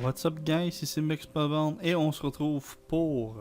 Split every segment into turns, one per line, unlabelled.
What's up guys, ici c'est Mexpavant et on se retrouve pour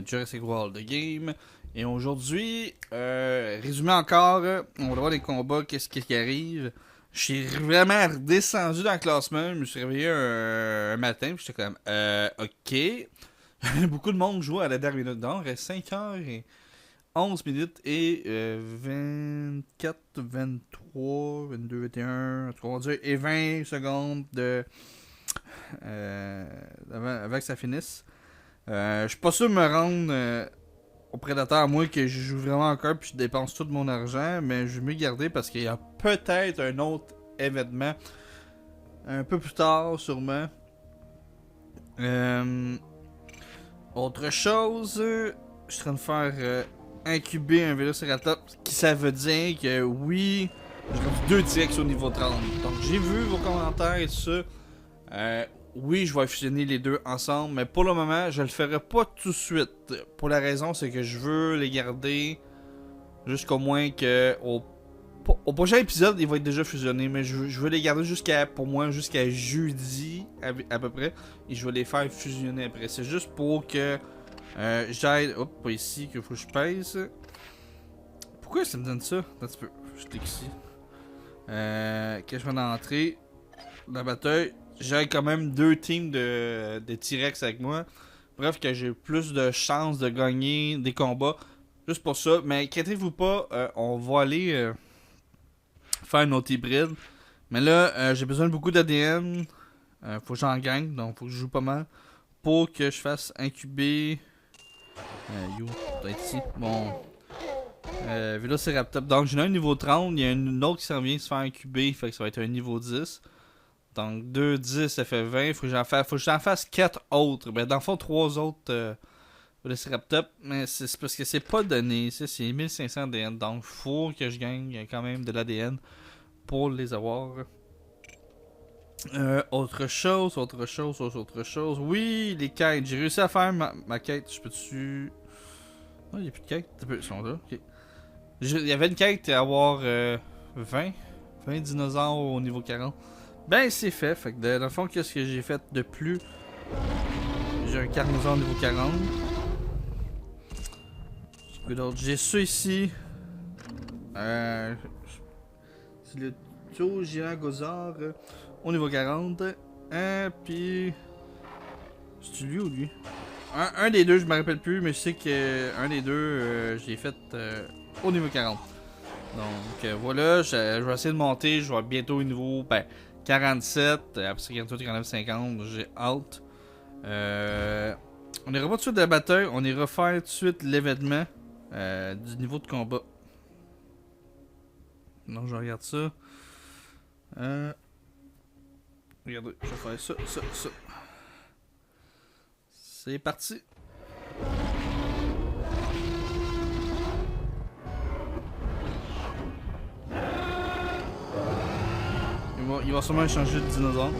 Jurassic World The Game. Et aujourd'hui, résumé encore, on va voir les combats, qu'est-ce qui arrive. Je suis vraiment redescendu dans le classement, je me suis réveillé un matin, puis j'étais comme, ok. Beaucoup de monde joue à la dernière minute, donc il reste 5h11 minutes et 24, 23, 22, 21, on va dire, et 20 secondes de... avant que ça finisse. Je suis pas sûr de me rendre au prédateur, à moins que je joue vraiment encore puis je dépense tout mon argent, mais je vais me garder parce qu'il y a peut-être un autre événement un peu plus tard, sûrement. Autre chose, je suis en train de faire incuber un Vélociraptor, qui ça veut dire que oui, j'ai rendu 2 T-Rex au niveau 30. Donc j'ai vu vos commentaires et tout ça. Oui, je vais fusionner les deux ensemble, mais pour le moment, je le ferai pas tout de suite. Pour la raison, c'est que je veux les garder jusqu'au moins que au prochain épisode, ils vont être déjà fusionnés, mais je veux les garder jusqu'à jeudi à peu près, et je vais les faire fusionner après. C'est juste pour que j'aille, hop, pas ici, qu'il faut que je pèse. Pourquoi ça me donne ça? Attends un petit peu, je clique ici. Que je vais entrer dans la bataille. J'ai quand même 2 teams de T-Rex avec moi. Bref, que j'ai plus de chances de gagner des combats. Juste pour ça. Mais inquiétez-vous pas, on va aller faire un autre hybride. Mais là, j'ai besoin de beaucoup d'ADN. Faut que j'en gagne, donc faut que je joue pas mal. Pour que je fasse incuber... peut-être ici. Bon... Vélociraptor. Donc j'en ai un niveau 30. Il y a un autre qui s'en vient se faire incuber. Fait que ça va être un niveau 10. Donc 2, 10, ça fait 20. Faut que j'en fasse 4 autres. Ben, dans le fond, 3 autres Vélociraptor. Mais c'est parce que c'est pas donné. C'est 1500 ADN. Donc faut que je gagne quand même de l'ADN pour les avoir. Autre chose. Oui, les quêtes. J'ai réussi à faire ma quête. Je peux-tu... Oh, il n'y a plus de quêtes. Ils sont là. Okay. Il y avait une quête à avoir 20 dinosaures au niveau 40. Ben c'est fait, fait que dans le fond, qu'est-ce que j'ai fait de plus? J'ai un carnosaure niveau 40. J'ai ça ici. C'est le Taugirangosaure au niveau 40. Puis... C'est-tu lui ou lui? Un des deux, je me rappelle plus, mais je sais que un des deux, je l'ai fait au niveau 40. Donc voilà, je vais essayer de monter, je vais bientôt au niveau 47, après ça 48, 49, 50, j'ai hâte. On ira pas tout de suite de la bataille, on ira faire tout de suite l'événement du niveau de combat. Donc je regarde ça. Regardez, je vais faire ça. C'est parti. Il va sûrement changer de dinosaure.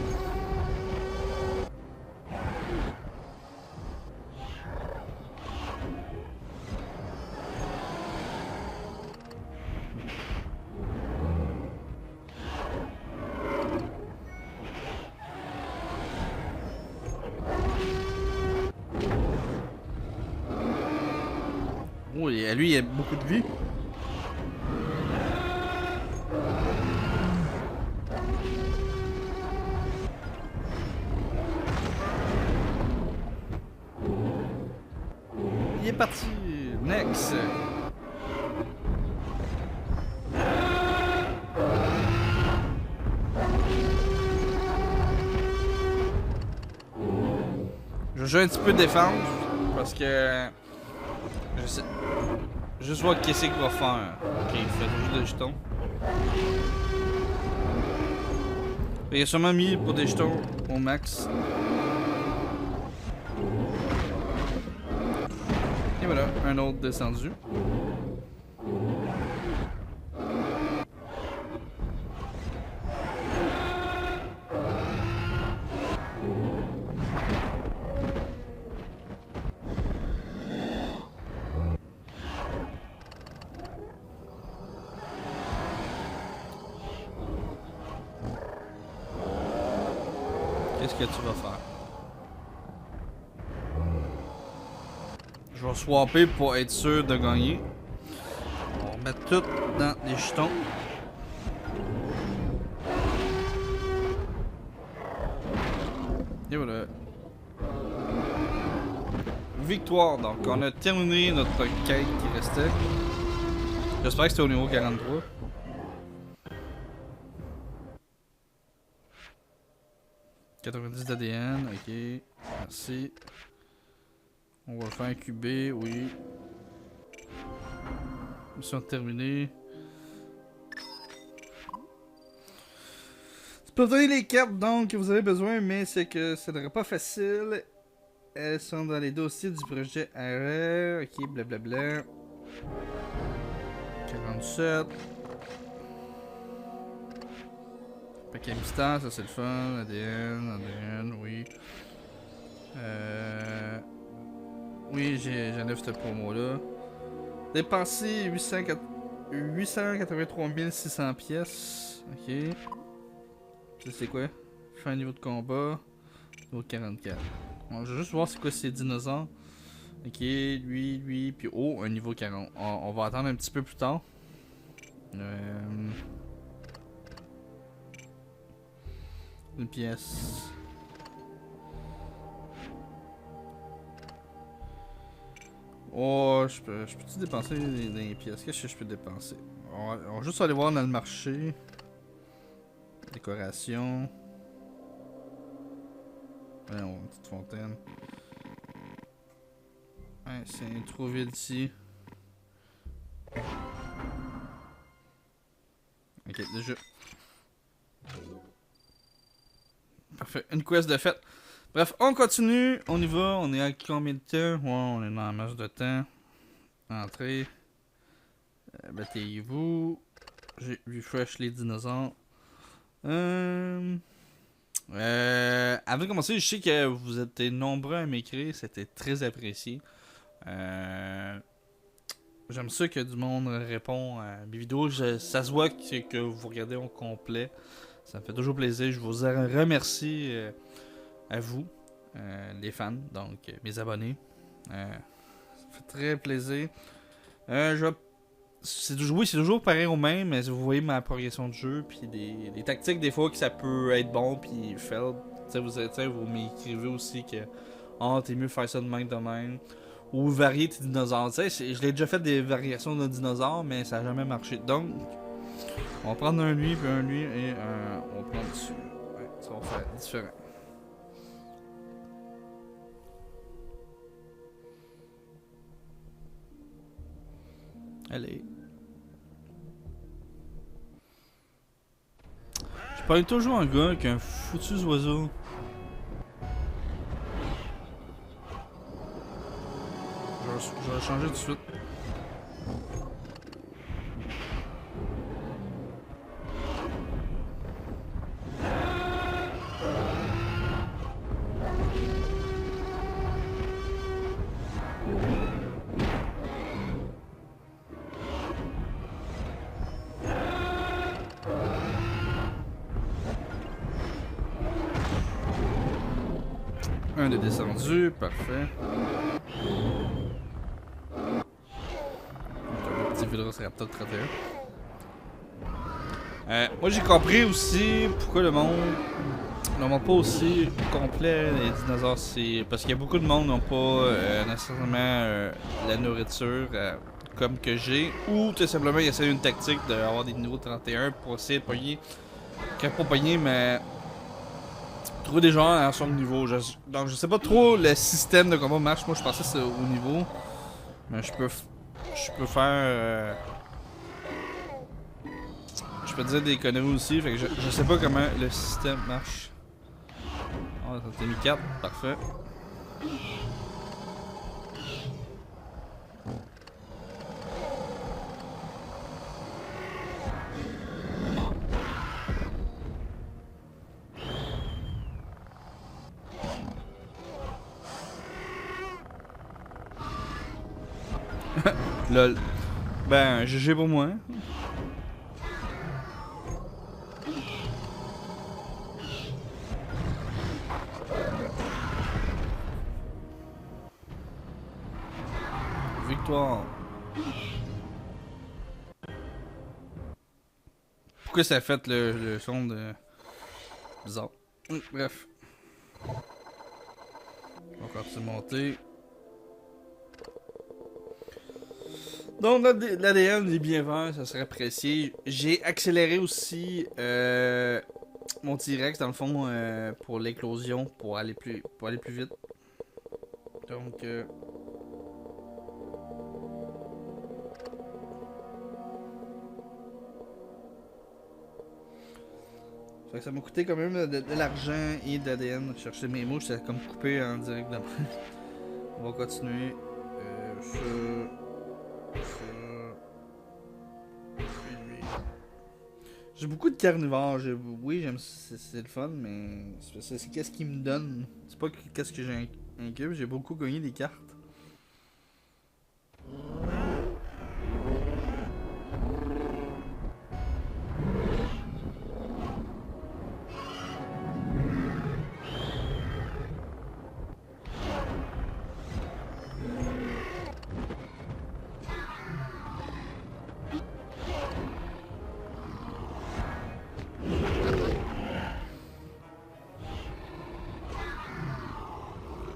Oh, et lui, il a beaucoup de vie. Il est parti. Next. Je vais jouer un petit peu de défense parce que je sais juste voir qu'est-ce qu'il va faire. Ok, il fait juste des jetons. Il a sûrement mis pour des jetons au max. Et voilà, un autre descendu. Qu'est-ce que tu vas faire? Je vais swapper pour être sûr de gagner. On va mettre tout dans les jetons. Et voilà. Victoire, donc on a terminé notre quête qui restait. J'espère que c'était au niveau 43. « 90 d'ADN, ok. Merci. On va le faire incuber, oui. Mission terminée. Tu peux donner les cartes donc que vous avez besoin, mais c'est que ce n'est pas facile. Elles sont dans les dossiers du projet RR. Ok, blablabla. 47. Paquet mystère, ça c'est le fun. ADN, oui. Oui, j'enlève ce promo-là. Dépenser 883 600 pièces. Ok. Ça c'est quoi? Fin niveau de combat. Niveau 44. Bon, je vais juste voir c'est quoi ces dinosaures. Ok, lui, puis oh, un niveau 40. On va attendre un petit peu plus tard. Une pièce. Oh, je peux-tu dépenser des pièces? Qu'est-ce que je peux dépenser? On va juste aller voir dans le marché. Décoration. Voyons, une petite fontaine. Ouais, c'est trop vide ici. Ok, déjà. Parfait, une quest de fait. Bref, on continue, on y va. On est à combien de temps? Ouais, on est dans la marge de temps. Entrez. Battez-vous. J'ai refresh les dinosaures. Avant de commencer, je sais que vous êtes nombreux à m'écrire, c'était très apprécié. J'aime ça que du monde répond à mes vidéos. Ça se voit que vous regardez au complet. Ça me fait toujours plaisir. Je vous remercie à vous, les fans, donc mes abonnés. Ça fait très plaisir. C'est toujours pareil au même, mais vous voyez ma progression de jeu, puis des tactiques des fois que ça peut être bon, puis fail. Vous m'écrivez aussi que t'es mieux faire ça de même. Ou varier tes dinosaures. Je l'ai déjà fait des variations de dinosaures, mais ça n'a jamais marché. Donc, on va prendre un lui, puis un lui, et on va prendre dessus. Ouais, ça va faire différent. Allez. Je parlais toujours un gars avec un foutu oiseau. Je vais changer tout de suite. Un de descendu, parfait. Un petit Velociraptor 31. Moi j'ai compris aussi pourquoi le monde n'a pas aussi complet les dinosaures. C'est parce qu'il y a beaucoup de monde qui n'ont pas nécessairement la nourriture comme que j'ai. Ou tout simplement ils essaient une tactique d'avoir des niveaux 31 pour essayer de pogner. Pas pogner, mais trouver des gens à son niveau. Donc je sais pas trop le système de combat marche. Moi je pensais que c'est au niveau. Mais je peux faire je peux dire des conneries aussi. Fait que je sais pas comment le système marche. Oh, ça t'est mis 4, parfait. Lol. Ben, GG pour moi. victoire. Pourquoi ça a fait le son de... bizarre. Bref. On va continuer de monter. Donc l'ADN est bien vert, ça serait apprécié. J'ai accéléré aussi mon T-Rex dans le fond pour l'éclosion, pour aller plus vite. Donc fait que ça m'a coûté quand même de l'argent et de l'ADN. Chercher mes mots, j'étais comme coupé en direct. On va continuer. Ça. J'ai beaucoup de carnivores. Oui, j'aime c'est le fun, mais c'est qu'est-ce qu'ils me donne. C'est pas qu'est-ce que j'ai un cube. J'ai beaucoup gagné des cartes.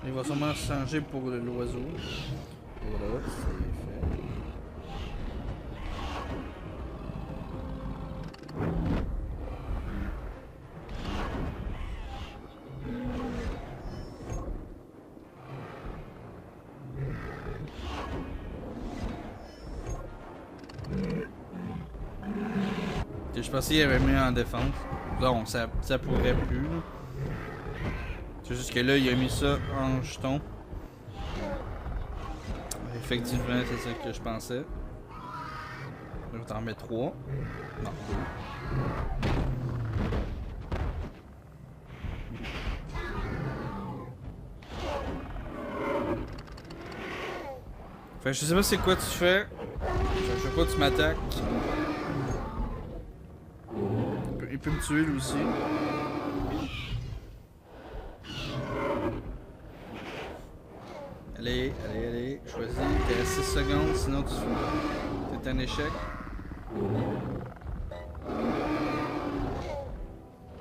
Il va sûrement changer pour l'oiseau. Voilà, c'est fait. Je pensais qu'il y avait mieux en défense. Non, ça pourrait plus. C'est juste que là, il a mis ça en jeton. Effectivement, c'est ça que je pensais. Je vais t'en mettre 3. Non, 2. Fait que je sais pas c'est quoi tu fais. Je sais pas, tu m'attaques. Il peut me tuer lui aussi. Allez, choisis. T'es à 6 secondes, sinon t'es un échec.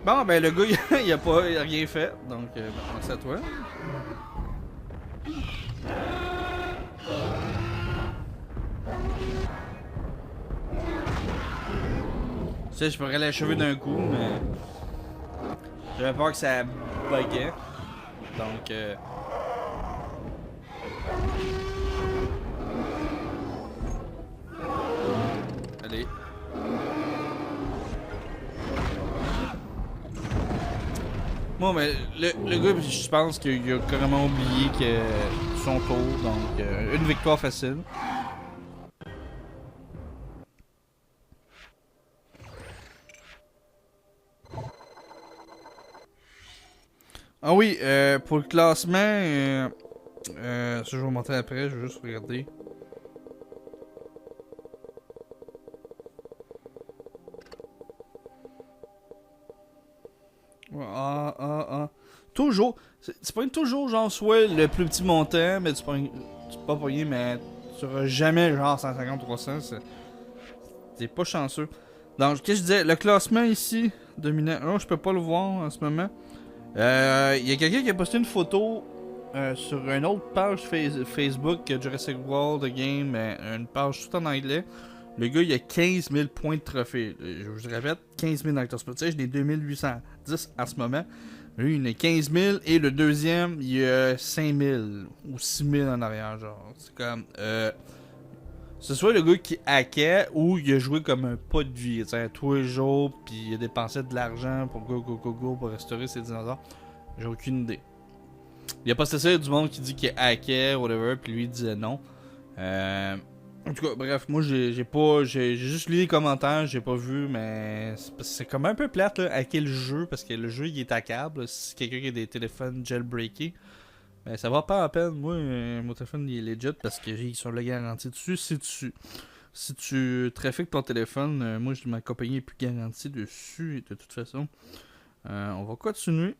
Bon, ben le gars, il a rien fait, donc merci à toi. Tu sais, je pourrais l'achever d'un coup, mais j'avais peur que ça buguait. Donc allez. Bon, mais le gars, je pense qu'il a carrément oublié que son tour, donc une victoire facile. Ah oui, pour le classement, ça je vais vous montrer après, je vais juste regarder. Toujours, c'est pas toujours genre soit le plus petit montant, mais tu pas payé, mais tu seras jamais genre 150-300, c'est pas chanceux. Donc, qu'est-ce que je disais, le classement ici, dominant 1, je peux pas le voir en ce moment. Il y a quelqu'un qui a posté une photo sur une autre page Facebook Jurassic World Game, une page tout en anglais. Le gars, il a 15 000 points de trophée. Je vous répète, 15 000 dans le classement. Tu sais, j'ai 2810 en ce moment. Lui, il en a 15 000 et le deuxième, il a 5 000 ou 6 000 en arrière. Genre, c'est comme. C'est soit le gars qui hackait ou il a joué comme un pas de vie, tous les jours, puis il a dépensé de l'argent pour go pour restaurer ses dinosaures. J'ai aucune idée. Il y a pas ça, du monde qui dit qu'il hackait, whatever, puis lui il disait non. En tout cas, bref, moi j'ai juste lu les commentaires, j'ai pas vu, mais c'est comme un peu plate là, hacker le jeu, parce que le jeu il est hackable, si quelqu'un qui a des téléphones jailbreakés. Ben, ça va pas à peine. Moi, mon téléphone il est legit parce que j'ai sur la garantie dessus. Si tu trafiques ton téléphone, moi ma compagnie est plus garantie dessus de toute façon. On va continuer.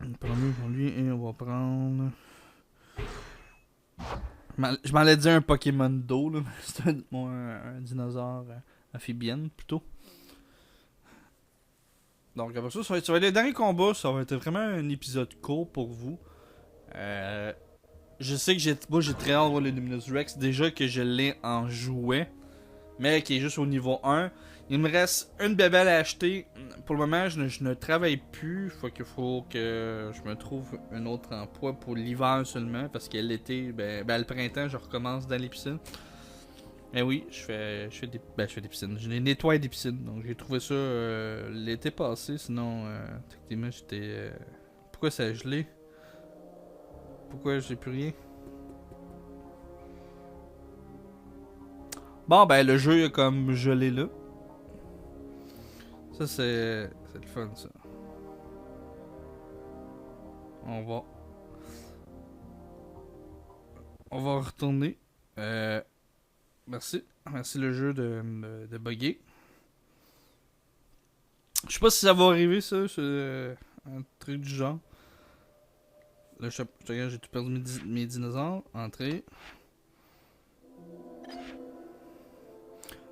On prend lui et on va prendre Je m'en allais dire un Pokémon d'eau, là. C'est un dinosaure amphibienne, plutôt. Donc, après ça, ça va être les derniers combats. Ça va être vraiment un épisode court pour vous. Je sais que j'ai très hâte de voir le Luminous Rex. Déjà que je l'ai en jouet. Mais qui est juste au niveau 1. Il me reste une bébelle à acheter. Pour le moment, je ne travaille plus. Faut que je me trouve un autre emploi pour l'hiver seulement. Parce que l'été, le printemps, je recommence dans les piscines. Mais oui, je fais des piscines. Je nettoie des piscines. Donc j'ai trouvé ça l'été passé. Sinon, techniquement, j'étais... Pourquoi ça a gelé? Pourquoi j'ai plus rien? Bon, le jeu est comme gelé là. Ça, c'est le fun, ça. On va retourner. Merci. Merci le jeu de bugger. Je sais pas si ça va arriver, ça. C'est un truc du genre. Là, je regarde, j'ai tout perdu mes dinosaures. Entrée.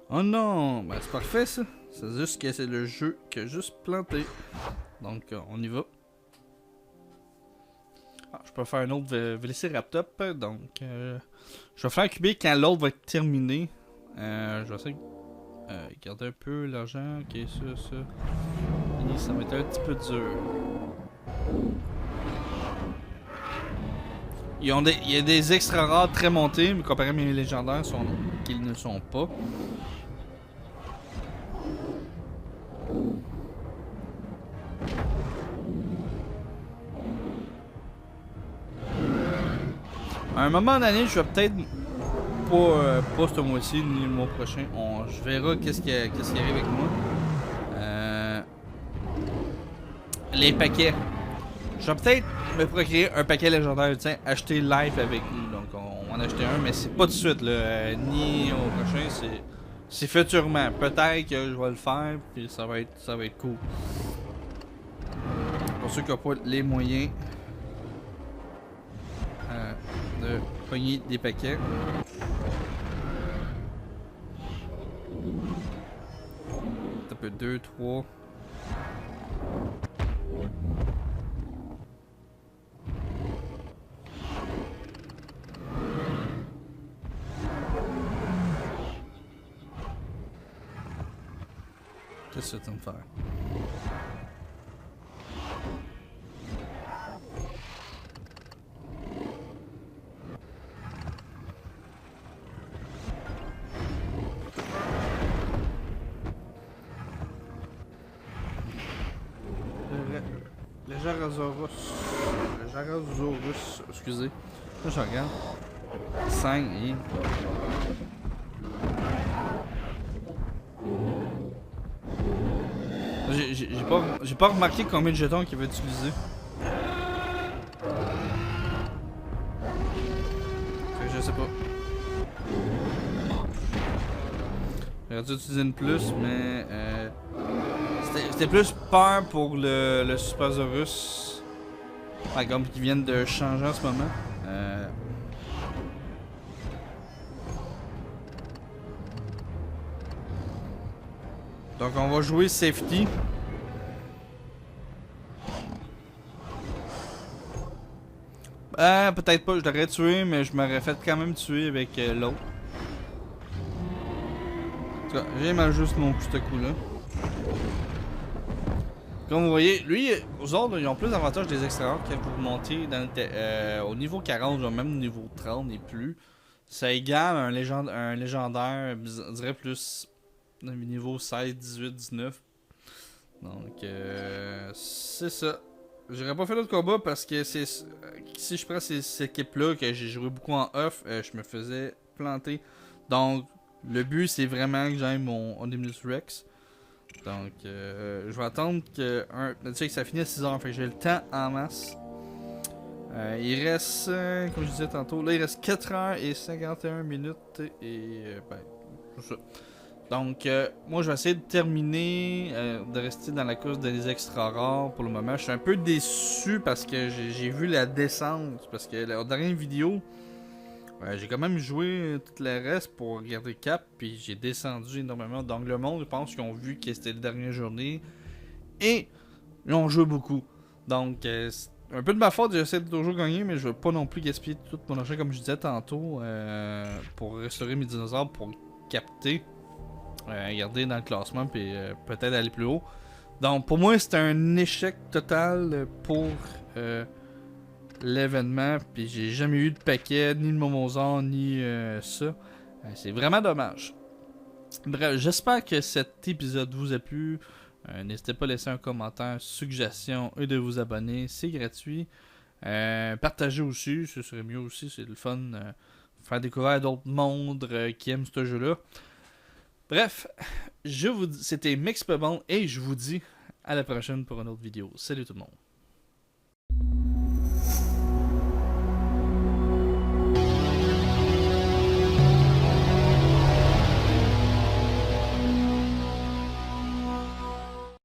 Oh non! C'est parfait, ça. C'est juste que c'est le jeu qui a juste planté. Donc, on y va. Je peux faire un autre Vélociraptor. Donc, je vais faire incuber quand l'autre va être terminé. Je vais essayer de garder un peu l'argent. Ok, ça. Et ça va être un petit peu dur. Il y a des extra rares très montés, mais comparé à mes légendaires, qu'ils ne sont pas. À un moment donné, je vais peut-être pas ce mois-ci ni le mois prochain. Je verrai qu'est-ce qui arrive avec moi. Les paquets. Je vais peut-être me procurer un paquet légendaire, tiens, acheter live avec nous. Donc on va en acheter un, mais c'est pas tout de suite là, ni au prochain, c'est futurement. Peut-être que je vais le faire, puis ça va être cool. Pour ceux qui n'ont pas les moyens de pogner des paquets. Un peu 2, 3. Qu'est-ce que tu vas me faire? Le Jarasaurus, excusez. Là, je regarde. 5 et... J'ai pas remarqué combien de jetons qu'il va utiliser. Je sais pas. J'aurais dû utiliser une plus, mais c'était plus peur pour le Supersaurus. Par exemple, qui viennent de changer en ce moment. Donc on va jouer safety. Peut-être pas, je l'aurais tué, mais je m'aurais fait quand même tuer avec l'autre. En tout cas, j'ai mal juste mon coup ce coup-là. Comme vous voyez, lui, aux autres, ils ont plus d'avantages des extérieurs quand vous montez dans au niveau 40, genre même au niveau 30 et plus. Ça égale un légendaire, je dirais plus niveau 16, 18, 19. Donc, c'est ça. J'aurais pas fait d'autres combats parce que si je prends cette équipe-là, que j'ai joué beaucoup en off, je me faisais planter. Donc, le but, c'est vraiment que j'aille mon Omnibus Rex. Donc, je vais attendre que ça finisse à 6h, fait que j'ai le temps en masse. Il reste, comme je disais tantôt, là il reste 4h51 minutes et tout ça. Donc, moi je vais essayer de terminer, de rester dans la course des extra rares pour le moment. Je suis un peu déçu parce que j'ai vu la descente, parce que la dernière vidéo, J'ai quand même joué tout le reste pour garder cap, puis j'ai descendu énormément. Donc le monde, je pense qu'ils ont vu que c'était la dernière journée, et ils ont joué beaucoup. Donc c'est un peu de ma faute, j'essaie de toujours gagner, mais je veux pas non plus gaspiller tout mon argent comme je disais tantôt pour restaurer mes dinosaures, pour capter, garder dans le classement, puis peut-être aller plus haut. Donc pour moi c'est un échec total pour l'événement, puis j'ai jamais eu de paquet, ni de Momozor, ni ça. C'est vraiment dommage. Bref, j'espère que cet épisode vous a plu. N'hésitez pas à laisser un commentaire, suggestion et de vous abonner, c'est gratuit. Partagez aussi, ce serait mieux aussi, c'est le fun. Faire découvrir d'autres mondes qui aiment ce jeu-là. Bref, c'était Mixpebon et je vous dis à la prochaine pour une autre vidéo. Salut tout le monde.